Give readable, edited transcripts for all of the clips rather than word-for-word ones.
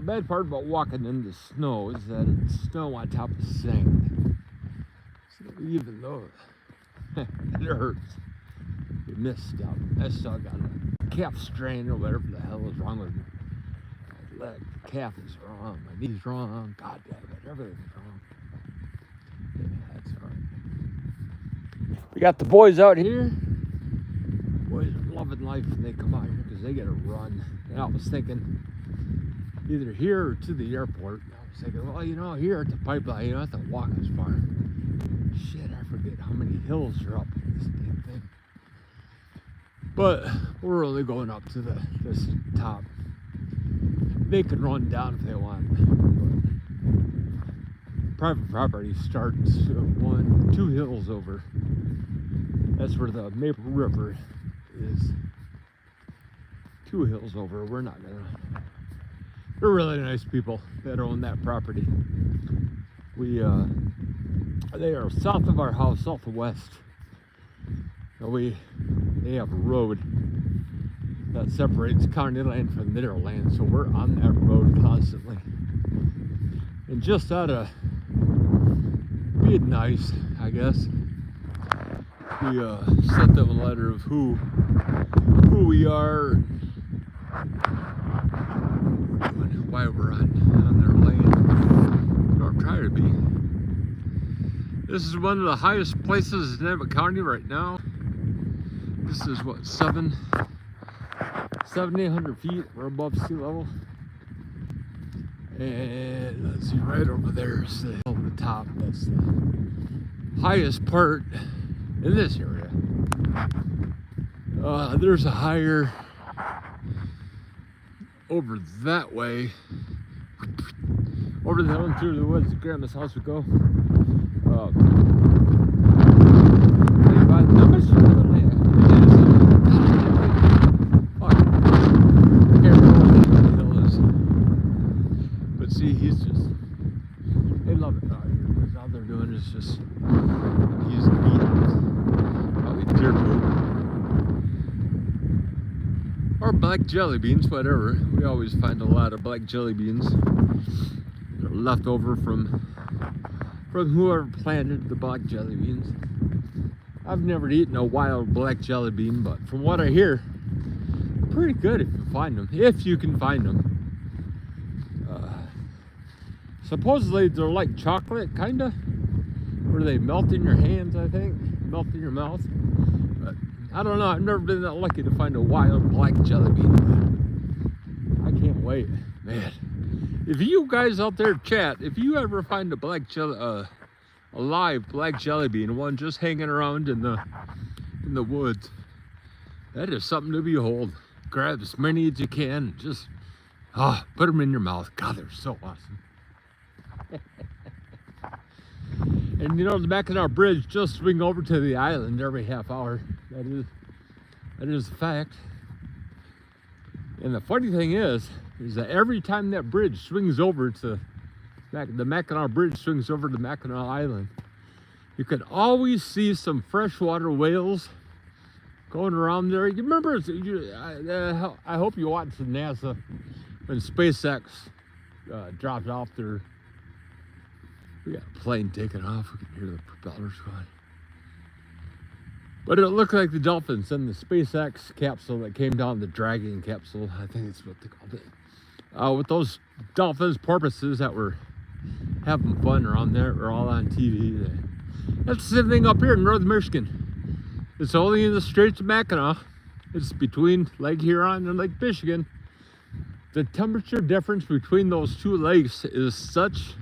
the bad part about walking in the snow is that it's snow on top of sand. So even though it hurts, you missed stuff. I still got a calf strain or whatever the hell is wrong with me. My leg, the calf is wrong, my knee's wrong, god damn it, everything's wrong. Yeah, that's alright. We got the boys out here. Boys are loving life and they come out here because they get a run. And I was thinking either here or to the airport. I was thinking, well, you know, here at the pipeline, you don't have to walk as far. Shit, I forget how many hills are up in this damn thing. But we're only going up to this top. They can run down if they want. But private property starts 2 hills over. That's where the Maple River is. 2 hills over. We're not gonna. They're really nice people that own that property. They are south of our house, south of west. They have a road that separates county land from their land, so we're on that road constantly. And just out of being nice, I guess, we sent them a letter of who we are, why we're on their land, or try to be. This is one of the highest places in Emmett County right now. This is what, 700-800 feet. We're above sea level. And let's see, right over there is the hill at the top. That's the highest part in this area. There's a higher over that way, over the hill and through the woods to Grandma's house we go. How much see, he's just, they love it out here because all they're doing is just, he's eating probably deer poop or black jelly beans, whatever. We always find a lot of black jelly beans that are left over from whoever planted the black jelly beans. I've never eaten a wild black jelly bean, but from what I hear, pretty good if you find them, if you can find them. Supposedly they're like chocolate, kinda, where they melt in your hands, I think, melt in your mouth. But I don't know, I've never been that lucky to find a wild black jelly bean. I can't wait, man. If you guys out there chat, if you ever find a live black jelly bean, one just hanging around in the woods, that is something to behold. Grab as many as you can, and just put them in your mouth. God, they're so awesome. And you know, the Mackinac Bridge just swing over to the island every half hour. That is a fact. And the funny thing is that every time that bridge swings over to the Mackinac Bridge swings over to Mackinac Island, you can always see some freshwater whales going around there. You remember? I hope you watched the NASA when SpaceX dropped off their. We got a plane taking off. We can hear the propellers going. But it looked like the dolphins in the SpaceX capsule that came down, the Dragon capsule, I think it's what they called it. With those dolphins, porpoises that were having fun around there, were all on TV. That's the same thing up here in Northern Michigan. It's only in the Straits of Mackinac. It's between Lake Huron and Lake Michigan. The temperature difference between those two lakes is such,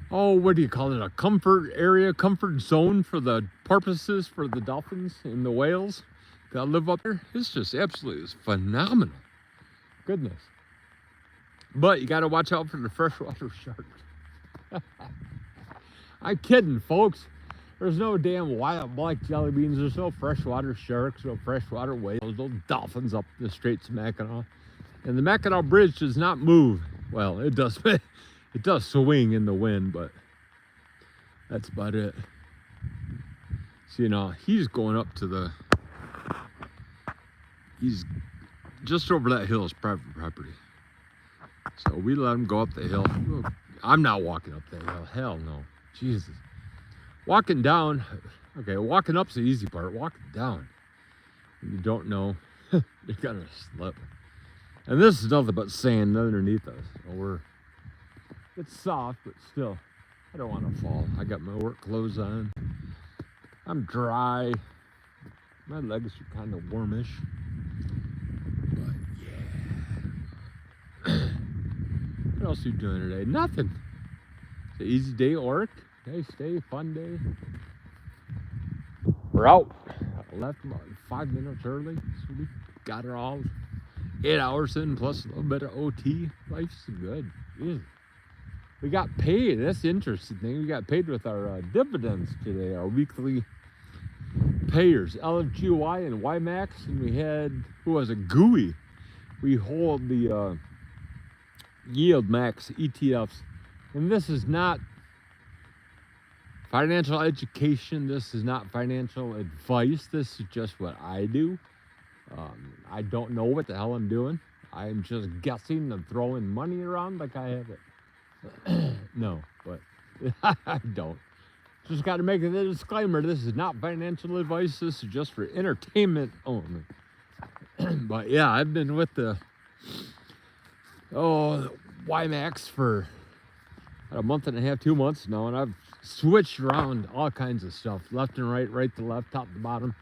what do you call it, a comfort area, comfort zone for the porpoises, for the dolphins and the whales that live up here. It's just absolutely phenomenal. Goodness. But you got to watch out for the freshwater sharks. I'm kidding, folks. There's no damn wild black jelly beans. There's no freshwater sharks, no freshwater whales, no dolphins up the Straits of Mackinac. And the Mackinac Bridge does not move. Well, it does. It does swing in the wind, but that's about it. So, you know, he's going up to he's just over that hill is private property. So we let him go up the hill. I'm not walking up the hill. Hell no. Jesus. Walking down, okay, walking up's the easy part. Walking down, you don't know, you're gonna slip. And this is nothing but sand underneath us. So it's soft, but still, I don't want to fall. I got my work clothes on. I'm dry. My legs are kind of warmish. But yeah. What else are you doing today? Nothing. It's an easy day at work. Nice day, fun day. We're out. I left about 5 minutes early, so we got her all 8 hours in, plus a little bit of OT. Life's good. Yeah. We got paid. That's the interesting thing. We got paid with our dividends today, our weekly payers, LFGY and YMAX, and we had, who was it, GUI. We hold the Yield Max ETFs, and this is not financial education. This is not financial advice. This is just what I do. I don't know what the hell I'm doing. I'm just guessing and throwing money around like I have it. No, but I don't. Just got to make a disclaimer. This is not financial advice. This is just for entertainment only. But yeah, I've been with the YMAX for a month and a half, 2 months now, and I've switched around all kinds of stuff, left and right, right to left, top to bottom.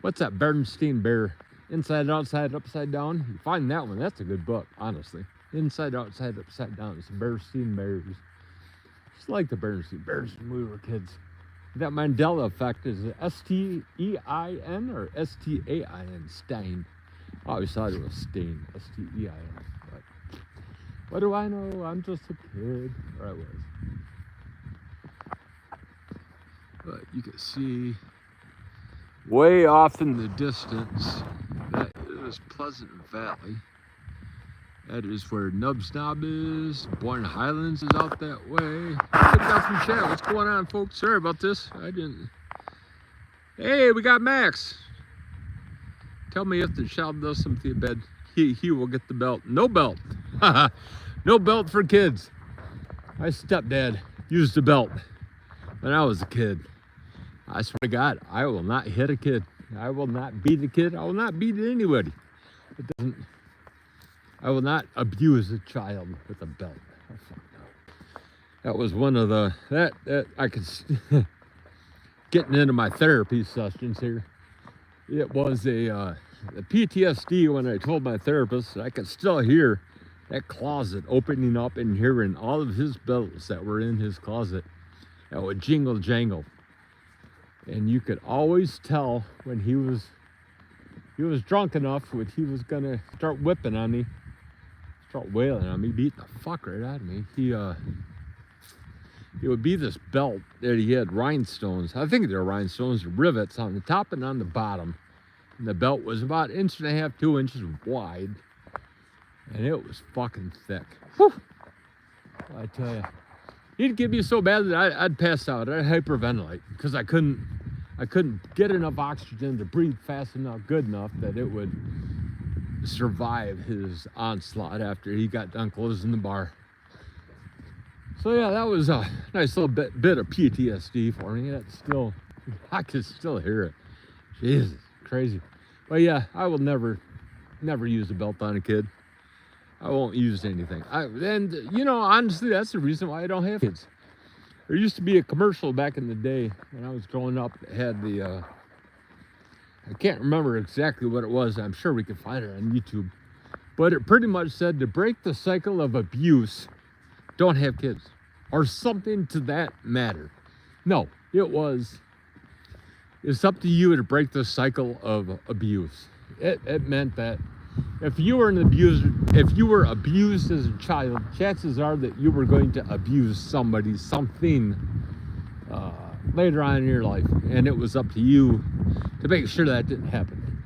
What's that Bernstein Bear? Inside, outside, upside down. You find that one, that's a good book, honestly. Inside, outside, upside down. It's the Bernstein Bears. Just like the Bernstein Bears when we were kids. That Mandela effect is S-T-E-I-N or S-T-A-I-N, Stein. I always thought it was Stein, S-T-E-I-N. But what do I know? I'm just a kid. Or I was. But you can see way off in the distance, that is Pleasant Valley. That is where Nubs Knob is. Boyne Highlands is out that way. Hey, we got some chat. What's going on, folks? Sorry about this. I didn't. Hey, we got Max. Tell me if the child does something bad, he will get the belt. No belt. No belt for kids. My stepdad used a belt when I was a kid. I swear to God, I will not hit a kid. I will not beat a kid. I will not beat anybody. It doesn't. I will not abuse a child with a belt. That was one of the that I could getting into my therapy sessions here. It was a PTSD when I told my therapist that I could still hear that closet opening up and hearing all of his belts that were in his closet that would jingle jangle. And you could always tell when he was drunk enough when he was gonna start whipping on me, start wailing on me, beating the fuck right out of me. It would be this belt that he had rhinestones. I think they were rhinestones, rivets on the top and on the bottom. And the belt was about 1.5 inches, 2 inches wide. And it was fucking thick. Whew. I tell you. He'd get me so bad that I'd pass out. I'd hyperventilate because I couldn't get enough oxygen to breathe fast enough, good enough that it would survive his onslaught after he got done closing the bar. So yeah, that was a nice little bit of PTSD for me. That's still, I can still hear it. Jesus, crazy. But yeah, I will never use a belt on a kid. I won't use anything. And you know, honestly, that's the reason why I don't have kids. There used to be a commercial back in the day when I was growing up that had the, I can't remember exactly what it was. I'm sure we can find it on YouTube. But it pretty much said to break the cycle of abuse, don't have kids. Or something to that matter. No, it's up to you to break the cycle of abuse. It meant that if you were an abuser, if you were abused as a child, chances are that you were going to abuse somebody, something later on in your life, and it was up to you to make sure that didn't happen.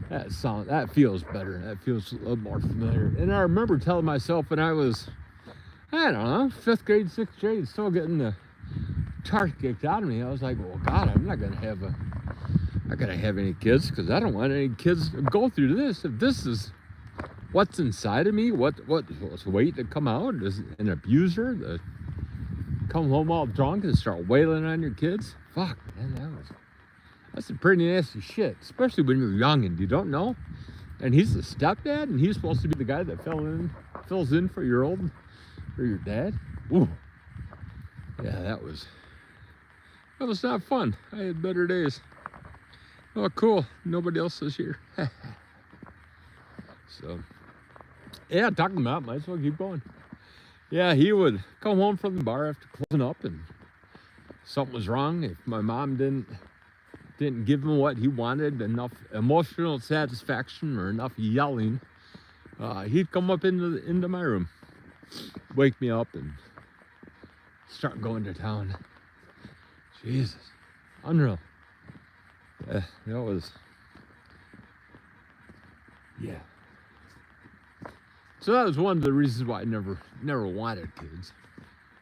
That feels better. That feels a little more familiar. And I remember telling myself when I was, I don't know, 5th grade, 6th grade, still getting the tar kicked out of me. I was like, well, God, I'm not gonna have any kids because I don't want any kids to go through this. If this is what's inside of me? What's waiting to come out? Is an abuser that come home all drunk and start wailing on your kids? Fuck, man, that's some pretty nasty shit, especially when you're young and you don't know. And he's the stepdad, and he's supposed to be the guy that fills in for your dad. Ooh, yeah, that was not fun. I had better days. Oh, cool. Nobody else is here. So, yeah, talking about, might as well keep going. Yeah, he would come home from the bar after closing up, and something was wrong. If my mom didn't give him what he wanted, enough emotional satisfaction or enough yelling, he'd come up into my room, wake me up, and start going to town. Jesus, unreal. Yeah, that was, yeah. So that was one of the reasons why I never wanted kids.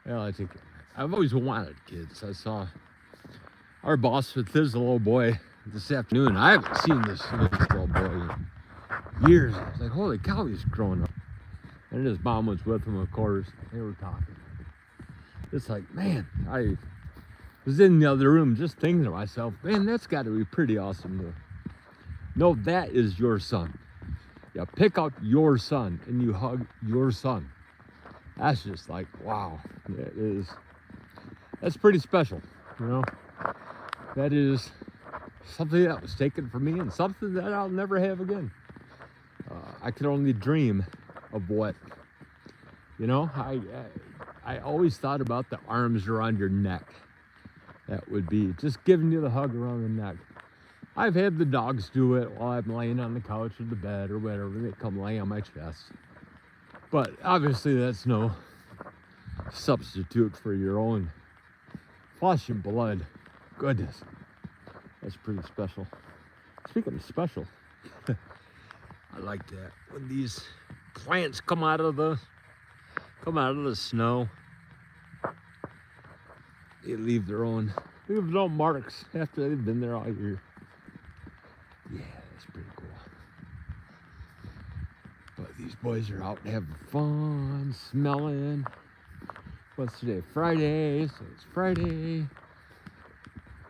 Well, I think I've always wanted kids. I saw our boss with his little boy this afternoon. I haven't seen this little boy in years. I was like, holy cow, he's growing up. And his mom was with him, of course. They were talking. It's like, man, I was in the other room just thinking to myself, man, that's got to be pretty awesome to know that is your son. You pick up your son and you hug your son. That's just like, wow, that's pretty special, you know? That is something that was taken from me and something that I'll never have again. I could only dream of what, you know, I always thought about the arms around your neck. That would be just giving you the hug around the neck. I've had the dogs do it while I'm laying on the couch or the bed or whatever. They come lay on my chest. But obviously that's no substitute for your own flesh and blood. Goodness, that's pretty special. Speaking of special, I like that when these plants come out of the snow. They leave their own marks after they've been there all year. Yeah, that's pretty cool. But these boys are out having fun, smelling. What's today? Friday, so it's Friday.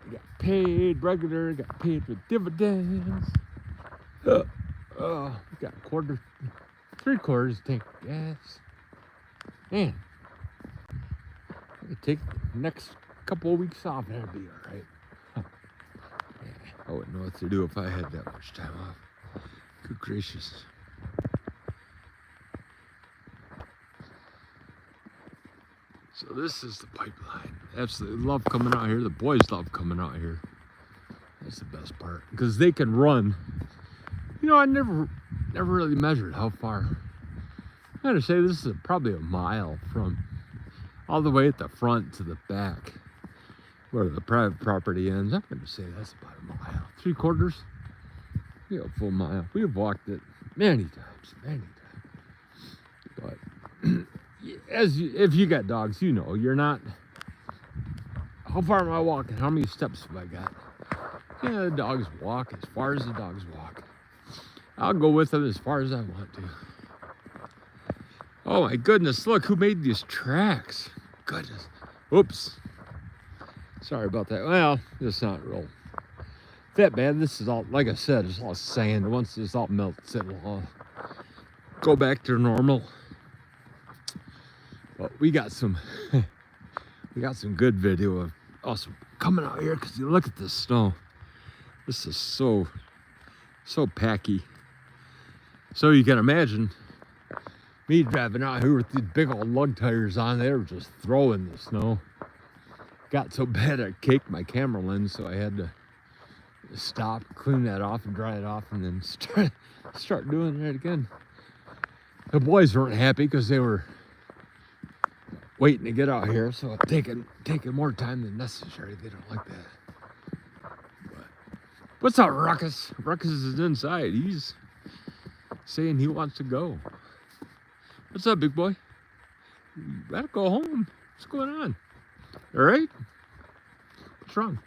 We got paid regular, got paid with dividends. We got 3/4 tank of gas. Man, I could take the next couple of weeks off and that'd be all right. I wouldn't know what to do if I had that much time off. Good gracious. So this is the pipeline. Absolutely love coming out here. The boys love coming out here. That's the best part. Because they can run. You know, I never really measured how far. I'm going to say this is probably a mile from all the way at the front to the back. Where the private property ends. I'm going to say that's about a mile. 3/4. Yeah, a full mile. We have walked it many times. But if you got dogs, you know, you're not, how far am I walking? How many steps have I got? Yeah, the dogs walk as far as the dogs walk. I'll go with them as far as I want to. Oh my goodness, look who made these tracks. Goodness. Oops. Sorry about that. Well, it's not real that bad. This is all, like I said, it's all sand. Once this all melts, it'll all go back to normal. But we got some good video of us coming out here because you look at this snow. This is so packy. So you can imagine me driving out here with these big old lug tires on. They were just throwing the snow. Got so bad I caked my camera lens, so I had to stop, clean that off and dry it off, and then start doing it again. The boys weren't happy because they were waiting to get out here, so taking more time than necessary. They don't like that. But what's up, Ruckus? Ruckus is inside. He's saying he wants to go. What's up, big boy? You gotta go home. What's going on? All right? What's wrong?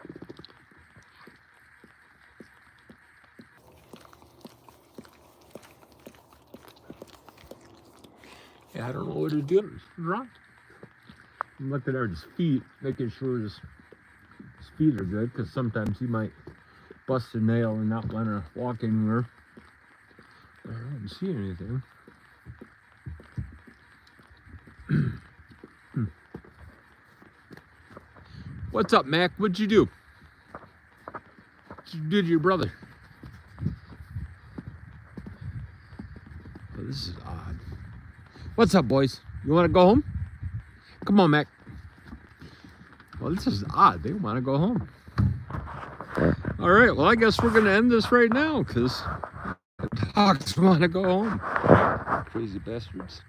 Yeah, I don't know what he's doing. He's wrong. I'm looking at his feet, making sure his feet are good, because sometimes he might bust a nail and not want to walk anywhere. I don't see anything. What's up, Mac? What'd you do? What'd you do to your brother? Oh, this is odd. What's up, boys? You want to go home? Come on, Mac. Well, this is odd. They want to go home. All right. Well, I guess we're going to end this right now because the dogs want to go home. Crazy bastards.